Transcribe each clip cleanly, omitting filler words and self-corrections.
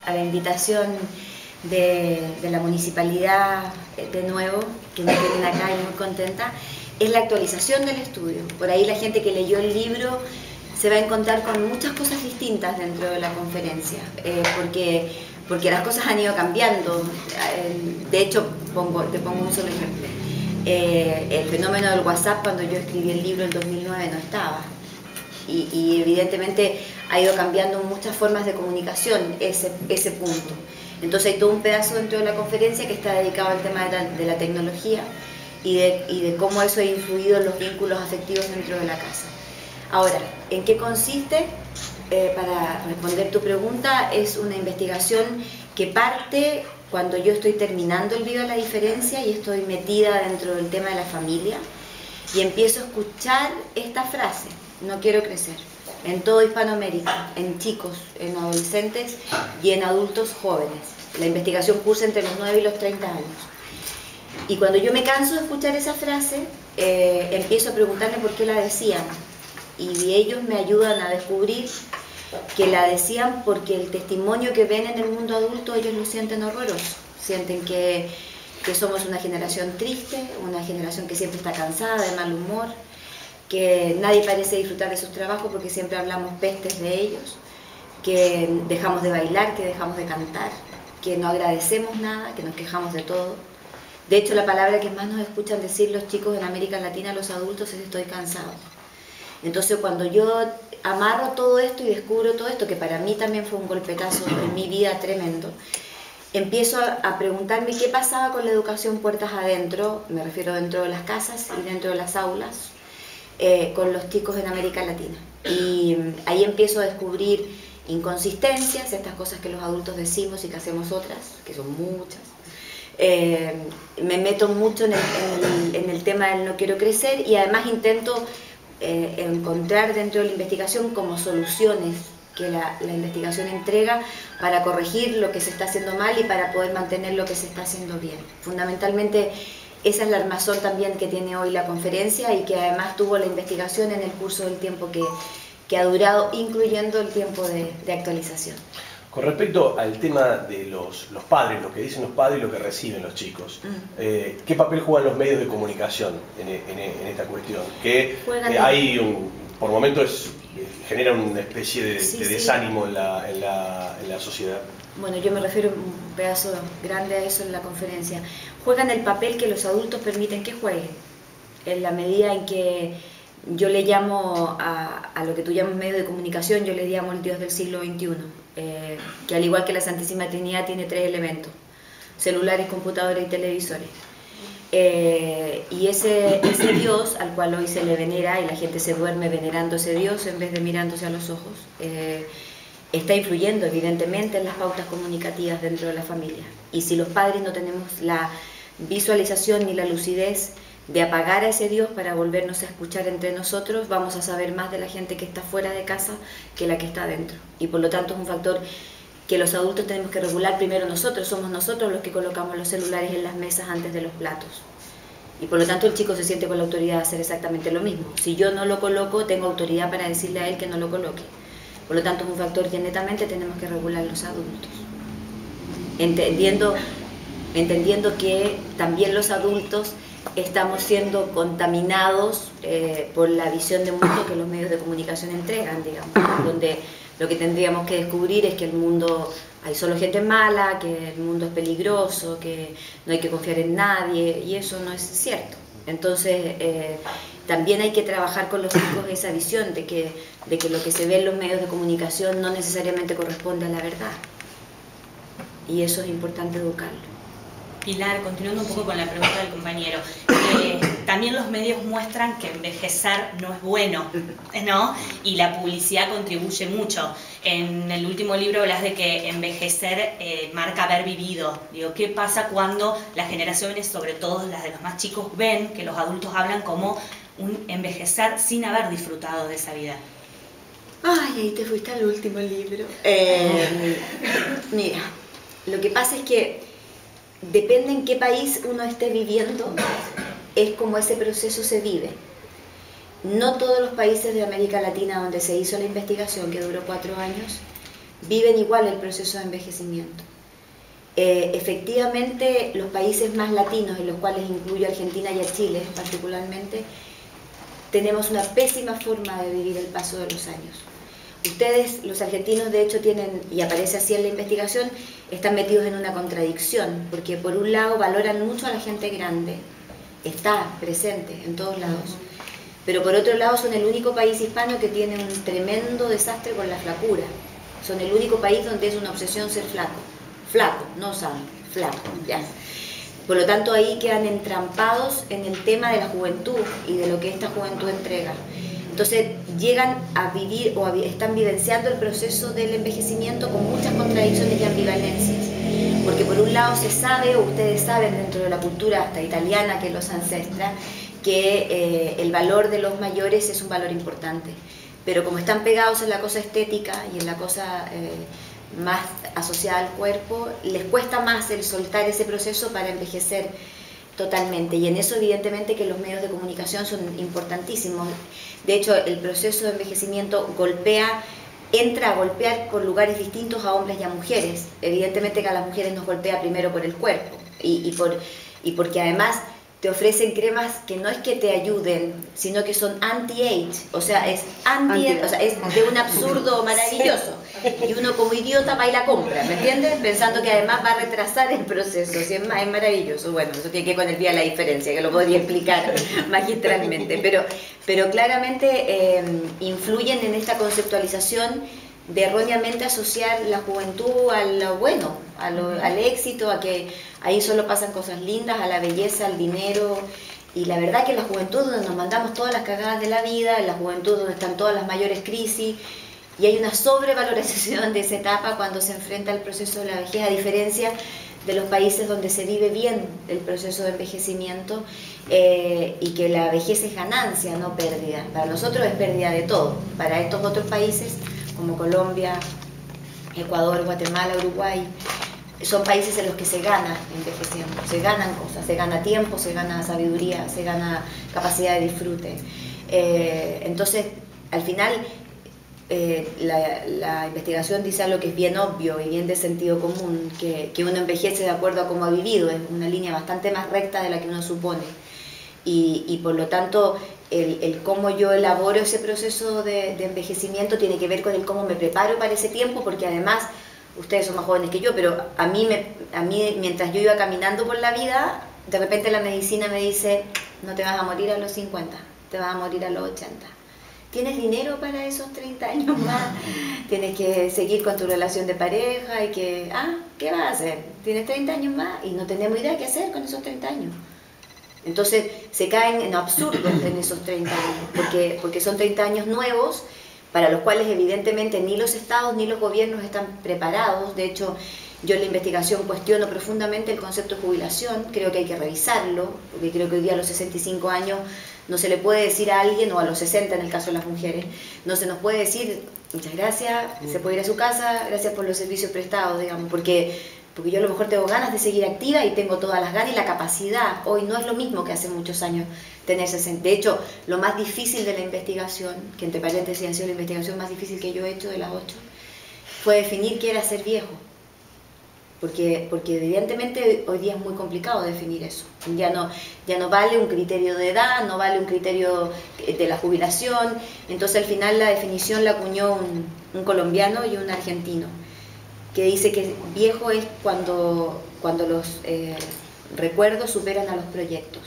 a la invitación de la municipalidad, de nuevo, que me tienen acá y muy contenta, es la actualización del estudio. Por ahí la gente que leyó el libro se va a encontrar con muchas cosas distintas dentro de la conferencia, porque las cosas han ido cambiando. De hecho, te pongo un solo ejemplo. El fenómeno del WhatsApp, cuando yo escribí el libro en 2009, no estaba. Y evidentemente ha ido cambiando muchas formas de comunicación ese punto. Entonces hay todo un pedazo dentro de la conferencia que está dedicado al tema de la tecnología y de cómo eso ha influido en los vínculos afectivos dentro de la casa. Ahora, ¿en qué consiste? Para responder tu pregunta, es una investigación que parte cuando yo estoy terminando el Viva la Diferencia y estoy metida dentro del tema de la familia y empiezo a escuchar esta frase: no quiero crecer, en todo Hispanoamérica, en chicos, en adolescentes y en adultos jóvenes. La investigación cursa entre los 9 y los 30 años. Y cuando yo me canso de escuchar esa frase, empiezo a preguntarme por qué la decían. Y ellos me ayudan a descubrir que la decían porque el testimonio que ven en el mundo adulto ellos lo sienten horroroso. Sienten que somos una generación triste, una generación que siempre está cansada, de mal humor, que nadie parece disfrutar de sus trabajos porque siempre hablamos pestes de ellos, que dejamos de bailar, que dejamos de cantar, que no agradecemos nada, que nos quejamos de todo. De hecho, la palabra que más nos escuchan decir los chicos en América Latina, los adultos, es estoy cansado. Entonces, cuando yo amarro todo esto y descubro todo esto, que para mí también fue un golpetazo en mi vida tremendo, empiezo a preguntarme qué pasaba con la educación puertas adentro, me refiero dentro de las casas y dentro de las aulas, con los chicos en América Latina. Y ahí empiezo a descubrir inconsistencias, estas cosas que los adultos decimos y que hacemos otras, que son muchas. Me meto mucho en el tema del no quiero crecer y además intento encontrar dentro de la investigación como soluciones que la investigación entrega para corregir lo que se está haciendo mal y para poder mantener lo que se está haciendo bien. Fundamentalmente esa es la armazón también que tiene hoy la conferencia y que además tuvo la investigación en el curso del tiempo que ha durado, incluyendo el tiempo de actualización. Con respecto al tema de los padres, lo que dicen los padres y lo que reciben los chicos, ¿qué papel juegan los medios de comunicación en esta cuestión? Que hay por momentos genera una especie de desánimo en la sociedad. Bueno, yo me refiero un pedazo grande a eso en la conferencia. Juegan el papel que los adultos permiten que jueguen, en la medida en que yo le llamo a lo que tú llamas medio de comunicación, yo le llamo el Dios del siglo XXI, que al igual que la Santísima Trinidad tiene 3 elementos: celulares, computadores y televisores. Y ese Dios al cual hoy se le venera y la gente se duerme venerando a ese Dios en vez de mirándose a los ojos, está influyendo evidentemente en las pautas comunicativas dentro de la familia. Y si los padres no tenemos la visualización ni la lucidez de apagar a ese Dios para volvernos a escuchar entre nosotros, vamos a saber más de la gente que está fuera de casa que la que está dentro. Y por lo tanto es un factor que los adultos tenemos que regular primero nosotros. Somos nosotros los que colocamos los celulares en las mesas antes de los platos. Y por lo tanto el chico se siente con la autoridad de hacer exactamente lo mismo. Si yo no lo coloco, tengo autoridad para decirle a él que no lo coloque. Por lo tanto es un factor que netamente tenemos que regular los adultos. Entendiendo que también los adultos estamos siendo contaminados por la visión de mundo que los medios de comunicación entregan, digamos, donde lo que tendríamos que descubrir es que el mundo, hay solo gente mala, que el mundo es peligroso, que no hay que confiar en nadie, y eso no es cierto. Entonces, también hay que trabajar con los chicos esa visión de que lo que se ve en los medios de comunicación no necesariamente corresponde a la verdad. Y eso es importante educarlo. Pilar, continuando un poco con la pregunta del compañero, también los medios muestran que envejecer no es bueno, ¿no? Y la publicidad contribuye mucho. En el último libro hablas de que envejecer marca haber vivido. Digo, ¿qué pasa cuando las generaciones, sobre todo las de los más chicos, ven que los adultos hablan como un envejecer sin haber disfrutado de esa vida? Ay, ahí te fuiste al último libro. Mira, lo que pasa es que depende en qué país uno esté viviendo, es como ese proceso se vive. No todos los países de América Latina donde se hizo la investigación, que duró 4 años, viven igual el proceso de envejecimiento. Efectivamente, los países más latinos, en los cuales incluyo a Argentina y a Chile particularmente, tenemos una pésima forma de vivir el paso de los años. Ustedes, los argentinos, de hecho tienen, y aparece así en la investigación, están metidos en una contradicción, porque por un lado valoran mucho a la gente grande, está presente en todos lados, pero por otro lado son el único país hispano que tiene un tremendo desastre con la flacura. Son el único país donde es una obsesión ser flaco, no sano, flaco, ya. Por lo tanto, ahí quedan entrampados en el tema de la juventud y de lo que esta juventud entrega. Entonces, llegan a vivir o están vivenciando el proceso del envejecimiento con muchas contradicciones y ambivalencias. Porque por un lado se sabe, o ustedes saben dentro de la cultura hasta italiana que los ancestra, que el valor de los mayores es un valor importante. Pero como están pegados en la cosa estética y en la cosa más asociada al cuerpo, les cuesta más el soltar ese proceso para envejecer totalmente. Y en eso evidentemente que los medios de comunicación son importantísimos. De hecho, el proceso de envejecimiento entra a golpear por lugares distintos a hombres y a mujeres. Evidentemente que a las mujeres nos golpea primero por el cuerpo y porque además te ofrecen cremas que no es que te ayuden, sino que son anti-age, o sea, es o sea, es de un absurdo maravilloso. Y uno como idiota va y la compra, ¿me entiendes? Pensando que además va a retrasar el proceso, si es maravilloso. Bueno, eso tiene que ver con el día de la diferencia, que lo podría explicar magistralmente, pero claramente influyen en esta conceptualización de erróneamente asociar la juventud a lo bueno, al éxito, a que ahí solo pasan cosas lindas, a la belleza, al dinero. Y la verdad que en la juventud donde nos mandamos todas las cagadas de la vida, en la juventud donde están todas las mayores crisis, y hay una sobrevalorización de esa etapa cuando se enfrenta el proceso de la vejez, a diferencia de los países donde se vive bien el proceso de envejecimiento y que la vejez es ganancia, no pérdida. Para nosotros es pérdida de todo. Para estos otros países como Colombia, Ecuador, Guatemala, Uruguay, son países en los que se gana envejeciendo, se ganan cosas, se gana tiempo, se gana sabiduría, se gana capacidad de disfrute. Entonces, al final, la investigación dice algo que es bien obvio y bien de sentido común, que uno envejece de acuerdo a cómo ha vivido, es una línea bastante más recta de la que uno supone. Y por lo tanto, el cómo yo elaboro ese proceso de envejecimiento tiene que ver con el cómo me preparo para ese tiempo, porque además, ustedes son más jóvenes que yo, pero a mí mientras yo iba caminando por la vida, de repente la medicina me dice, no te vas a morir a los 50, te vas a morir a los 80. ¿Tienes dinero para esos 30 años más? Tienes que seguir con tu relación de pareja y que, ¿qué vas a hacer? Tienes 30 años más y no tenemos idea qué hacer con esos 30 años. Entonces se caen en absurdos en esos 30 años, porque son 30 años nuevos, para los cuales evidentemente ni los estados ni los gobiernos están preparados. De hecho, yo en la investigación cuestiono profundamente el concepto de jubilación, creo que hay que revisarlo, porque creo que hoy día a los 65 años no se le puede decir a alguien, o a los 60 en el caso de las mujeres, no se nos puede decir, muchas gracias, se puede ir a su casa, gracias por los servicios prestados, digamos, porque yo a lo mejor tengo ganas de seguir activa y tengo todas las ganas y la capacidad. Hoy no es lo mismo que hace muchos años tener 60. De hecho, lo más difícil de la investigación, que entre paréntesis ha sido la investigación más difícil que yo he hecho de las 8, fue definir qué era ser viejo. Porque evidentemente hoy día es muy complicado definir eso. Ya no vale un criterio de edad, no vale un criterio de la jubilación. Entonces al final la definición la acuñó un colombiano y un argentino, que dice que viejo es cuando los recuerdos superan a los proyectos.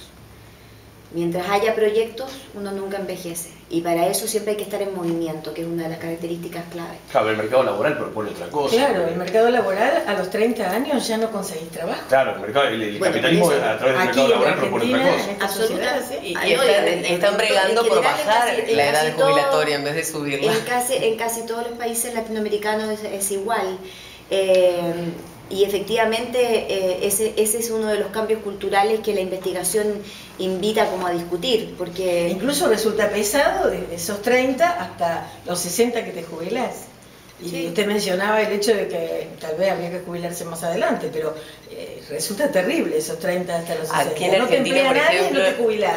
Mientras haya proyectos, uno nunca envejece. Y para eso siempre hay que estar en movimiento, que es una de las características clave. Claro, el mercado laboral propone otra cosa. Claro, el mercado laboral a los 30 años ya no conseguís trabajo. Claro, el capitalismo a través del mercado laboral propone otra cosa. Absolutamente. Y están bregando por bajar la edad jubilatoria en vez de subirla. En casi todos los países latinoamericanos es igual. Y efectivamente ese es uno de los cambios culturales que la investigación invita como a discutir, porque incluso resulta pesado desde esos 30 hasta los 60 que te jubilás. Y usted mencionaba el hecho de que tal vez habría que jubilarse más adelante, pero resulta terrible esos 30 hasta los 60. Aquí en Argentina, por ejemplo,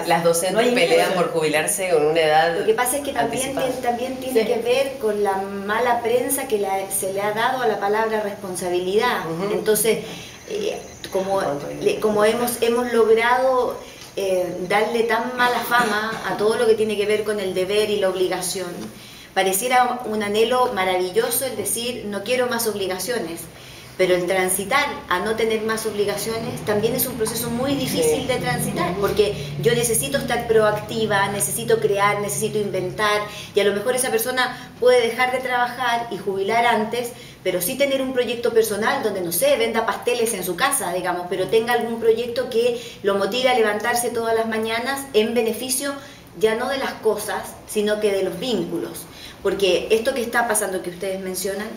las docentes pelean por jubilarse con una edad. Lo que pasa es que también tiene que ver con la mala prensa que se le ha dado a la palabra responsabilidad. Entonces, como hemos logrado darle tan mala fama a todo lo que tiene que ver con el deber y la obligación, pareciera un anhelo maravilloso el decir no quiero más obligaciones, pero el transitar a no tener más obligaciones también es un proceso muy difícil de transitar, porque yo necesito estar proactiva, necesito crear, necesito inventar, y a lo mejor esa persona puede dejar de trabajar y jubilar antes, pero sí tener un proyecto personal donde, no sé, venda pasteles en su casa, digamos, pero tenga algún proyecto que lo motive a levantarse todas las mañanas en beneficio ya no de las cosas, sino que de los vínculos. Porque esto que está pasando, que ustedes mencionan,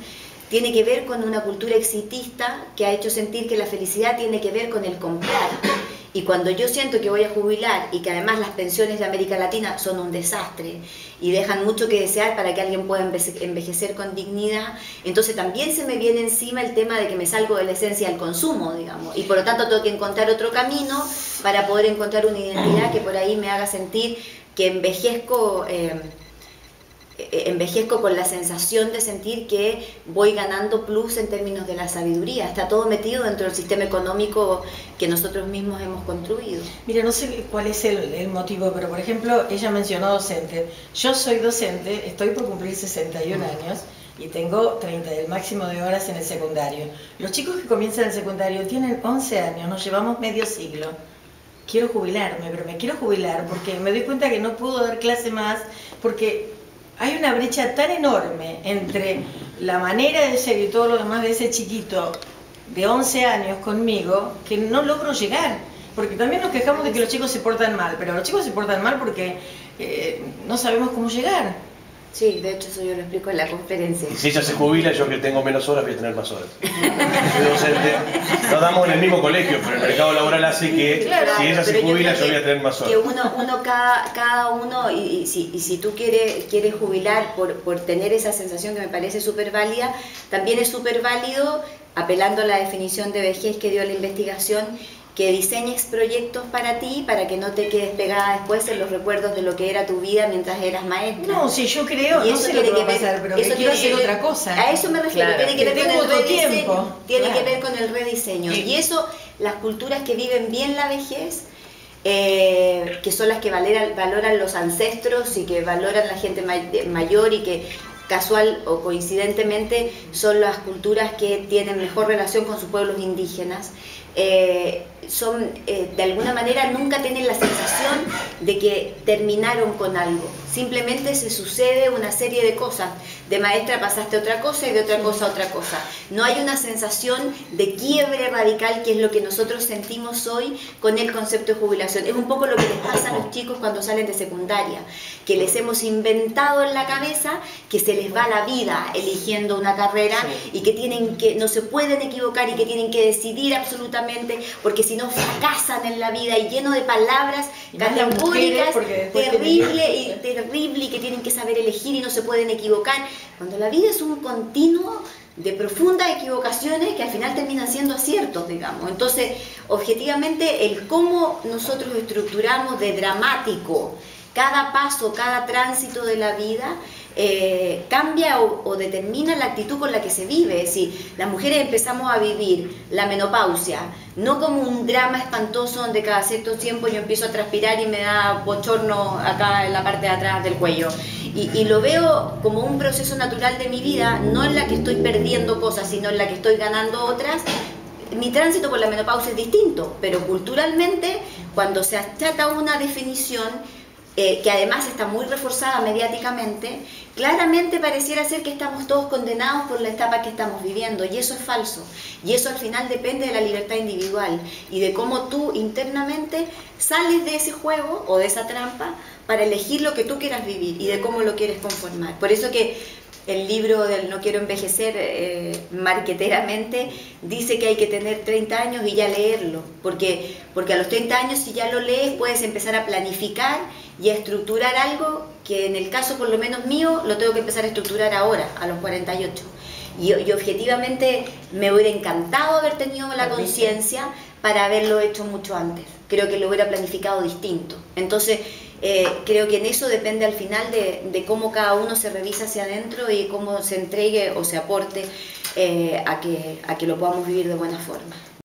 tiene que ver con una cultura exitista que ha hecho sentir que la felicidad tiene que ver con el comprar. Y cuando yo siento que voy a jubilar y que además las pensiones de América Latina son un desastre y dejan mucho que desear para que alguien pueda envejecer con dignidad, entonces también se me viene encima el tema de que me salgo de la esencia del consumo, digamos, y por lo tanto tengo que encontrar otro camino para poder encontrar una identidad que por ahí me haga sentir que envejezco con la sensación de sentir que voy ganando plus en términos de la sabiduría. Está todo metido dentro del sistema económico que nosotros mismos hemos construido. Mira, no sé cuál es el motivo, pero por ejemplo, ella mencionó docente. Yo soy docente, estoy por cumplir 61 años y tengo 30, el máximo de horas en el secundario. Los chicos que comienzan el secundario tienen 11 años, nos llevamos medio siglo. Quiero jubilarme, pero me quiero jubilar porque me doy cuenta que no puedo dar clase más, porque hay una brecha tan enorme entre la manera de ser y todo lo demás de ese chiquito de 11 años conmigo que no logro llegar. Porque también nos quejamos de que los chicos se portan mal, pero los chicos se portan mal porque no sabemos cómo llegar. Sí, de hecho eso yo lo explico en la conferencia. Y si ella se jubila, yo que tengo menos horas voy a tener más horas. Soy docente, no damos en el mismo colegio, pero el mercado laboral hace que si ella se jubila, yo voy a tener más horas. Que cada uno, y si tú quieres jubilar por tener esa sensación que me parece súper válida, también es súper válido, apelando a la definición de vejez que dio la investigación, que diseñes proyectos para ti, para que no te quedes pegada después en los recuerdos de lo que era tu vida mientras eras maestra. No, sí, yo creo, y no sé lo que va a pasar, pero eso quiero hacer otra cosa. A eso me refiero, claro, tiene que ver con el rediseño. Tiene que ver con el rediseño. Y eso, las culturas que viven bien la vejez, que son las que valoran los ancestros y que valoran la gente mayor y que casual o coincidentemente son las culturas que tienen mejor relación con sus pueblos indígenas, de alguna manera nunca tienen la sensación de que terminaron con algo, simplemente se sucede una serie de cosas, de maestra pasaste a otra cosa y de otra cosa a otra cosa, no hay una sensación de quiebre radical que es lo que nosotros sentimos hoy con el concepto de jubilación. Es un poco lo que les pasa a los chicos cuando salen de secundaria, que les hemos inventado en la cabeza que se les va la vida eligiendo una carrera y que no se pueden equivocar y que tienen que decidir absolutamente, porque si no fracasan en la vida, y lleno de palabras categóricas, terrible y que tienen que saber elegir y no se pueden equivocar, cuando la vida es un continuo de profundas equivocaciones que al final terminan siendo aciertos, digamos. Entonces, objetivamente, el cómo nosotros estructuramos de dramático cada paso, cada tránsito de la vida, cambia o determina la actitud con la que se vive. Es decir, las mujeres empezamos a vivir la menopausia no como un drama espantoso donde cada cierto tiempo yo empiezo a transpirar y me da bochorno acá en la parte de atrás del cuello, y lo veo como un proceso natural de mi vida, no en la que estoy perdiendo cosas, sino en la que estoy ganando otras. Mi tránsito por la menopausia es distinto, pero culturalmente, cuando se achata una definición que además está muy reforzada mediáticamente, claramente pareciera ser que estamos todos condenados por la etapa que estamos viviendo, y eso es falso, y eso al final depende de la libertad individual y de cómo tú internamente sales de ese juego o de esa trampa para elegir lo que tú quieras vivir y de cómo lo quieres conformar. Por eso que el libro del No quiero envejecer, marqueteramente, dice que hay que tener 30 años y ya leerlo, porque a los 30 años, si ya lo lees, puedes empezar a planificar y a estructurar algo que en el caso por lo menos mío lo tengo que empezar a estructurar ahora, a los 48. Y objetivamente me hubiera encantado haber tenido la conciencia para haberlo hecho mucho antes. Creo que lo hubiera planificado distinto. Entonces, creo que en eso depende al final de cómo cada uno se revisa hacia adentro y cómo se entregue o se aporte a que lo podamos vivir de buena forma.